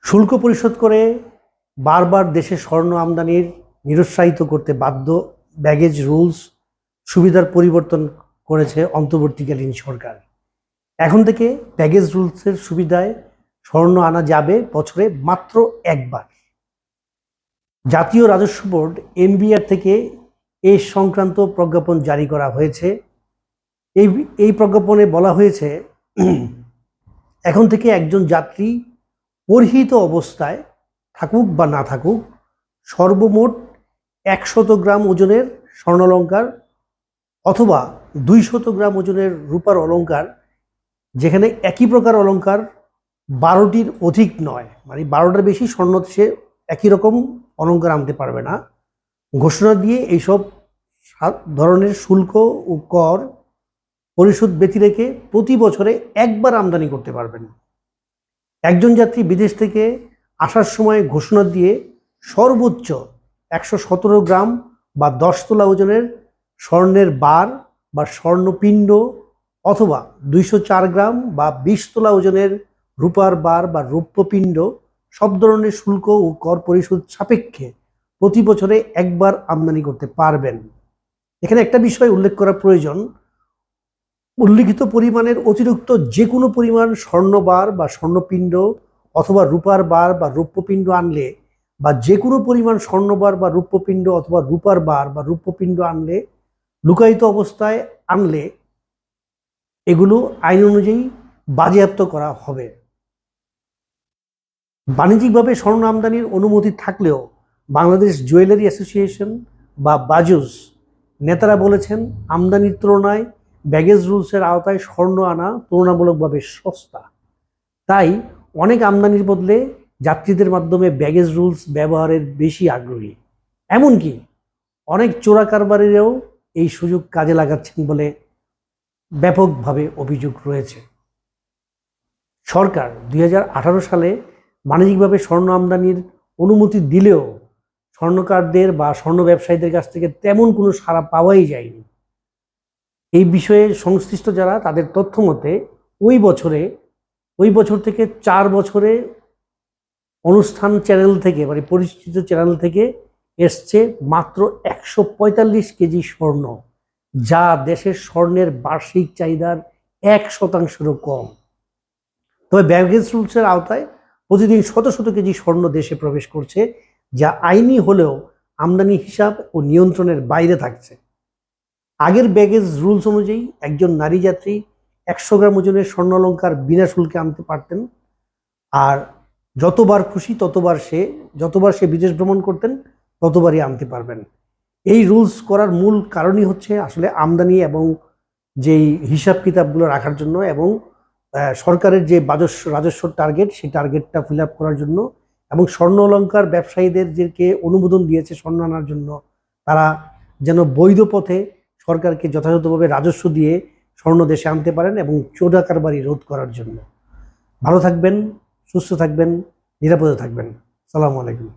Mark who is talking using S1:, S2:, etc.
S1: শুল্ক পরিশোধ করে বারবার দেশে স্বর্ণ আমদানির নিরুৎসাহিত করতে বাধ্য ব্যাগেজ রুলস সুবিধার পরিবর্তন করেছে অন্তর্বর্তীকালীন সরকার। এখন থেকে ব্যাগেজ রুলসের সুবিধায় স্বর্ণ আনা যাবে বছরে মাত্র একবার। জাতীয় রাজস্ব বোর্ড এনবিআর থেকে এই সংক্রান্ত প্রজ্ঞাপন জারি করা হয়েছে। এই প্রজ্ঞাপনে বলা হয়েছে এখন থেকে একজন যাত্রী পরিহিত অবস্থায় থাকুক বা না থাকুক সর্বমোট 100 গ্রাম ওজনের স্বর্ণালঙ্কার অথবা 200 গ্রাম ওজনের রূপার অলঙ্কার, যেখানে একই প্রকার অলঙ্কার 12টির অধিক নয়, মানে 12টার বেশি স্বর্ণ সে একই রকম অলঙ্কার আনতে পারবে না, ঘোষণা দিয়ে এইসব ধরনের শুল্ক ও কর পরিশোধ ব্যতি রেখে প্রতি বছরে একবার আমদানি করতে পারবেন। একজন যাত্রী বিদেশ থেকে আসার সময় ঘোষণা দিয়ে সর্বোচ্চ 117 গ্রাম বা 10 তোলা ওজনের স্বর্ণের বার বা স্বর্ণপিণ্ড অথবা 204 গ্রাম বা 20 তোলা ওজনের রূপার বার বা রৌপ্যপিণ্ড সব ধরনের শুল্ক ও কর পরিশোধ সাপেক্ষে প্রতি বছরে একবার আমদানি করতে পারবেন। এখানে একটা বিষয় উল্লেখ করা প্রয়োজন, উল্লিখিত পরিমাণের অতিরিক্ত যে কোনো পরিমাণ স্বর্ণবার বা স্বর্ণপিণ্ড অথবা রূপার বার বা রৌপ্যপিণ্ড আনলে বা যে কোনো পরিমাণ স্বর্ণবার বা রৌপ্যপিণ্ড অথবা রূপার বার বা রৌপ্যপিণ্ড আনলে, লুকায়িত অবস্থায় আনলে এগুলো আইন অনুযায়ী বাজেয়াপ্ত করা হবে। বাণিজ্যিকভাবে স্বর্ণ আমদানির অনুমতি থাকলেও বাংলাদেশ জুয়েলারি অ্যাসোসিয়েশন বা বাজুস নেতারা বলেছেন আমদানির তুলনায় ব্যাগেজ রুলসের আওতায় স্বর্ণ আনা তুলনামূলকভাবে সস্তা। তাই অনেক আমদানির বদলে যাত্রীদের মাধ্যমে ব্যাগেজ রুলস ব্যবহারের বেশি আগ্রহী। এমনকি অনেক চোরা কারবারিরাও এই সুযোগ কাজে লাগাচ্ছেন বলে ব্যাপকভাবে অভিযোগ রয়েছে। সরকার 2018 সালে বাণিজ্যিকভাবে স্বর্ণ আমদানির অনুমতি দিলেও স্বর্ণকারদের বা স্বর্ণ ব্যবসায়ীদের কাছ থেকে তেমন কোনো সাড়া পাওয়াই যায়নি। এই বিষয়ে সংশ্লিষ্ট যারা, তাদের তথ্য মতে ওই বছর থেকে 4 বছরে অনুষ্ঠান চ্যানেল থেকে, মানে পরিচিত চ্যানেল থেকে এসছে মাত্র 145 কেজি স্বর্ণ, যা দেশের স্বর্ণের বার্ষিক চাহিদার 1%-ও কম। তবে ব্যাগেজ রুলসের আওতায় প্রতিদিন শত শত কেজি স্বর্ণ দেশে প্রবেশ করছে, যা আইনি হলেও আমদানি হিসাব ও নিয়ন্ত্রণের বাইরে থাকছে। আগের ব্যাগেজ রুলস অনুযায়ী একজন নারী যাত্রী 100 গ্রাম ওজনের স্বর্ণালঙ্কার বিনা শুল্কে আনতে পারতেন, আর যতবার সে বিদেশ ভ্রমণ করতেন ততবারই আনতে পারবেন। এই রুলস করার মূল কারণই হচ্ছে আসলে আমদানি এবং যেই হিসাব কিতাবগুলো রাখার জন্য এবং সরকারের যে রাজস্ব টার্গেট, সেই টার্গেটটা ফিল আপ করার জন্য, এবং স্বর্ণ অলঙ্কার ব্যবসায়ীদেরকে অনুমোদন দিয়েছে স্বর্ণ আনার জন্য, তারা যেন বৈধ পথে সরকারকে যথাযথভাবে রাজস্ব দিয়ে স্বর্ণ দেশে আনতে পারেন এবং চোরা কারবারি রোধ করার জন্য। ভালো থাকবেন, সুস্থ থাকবেন, নিরাপদে থাকবেন। আসসালামু আলাইকুম।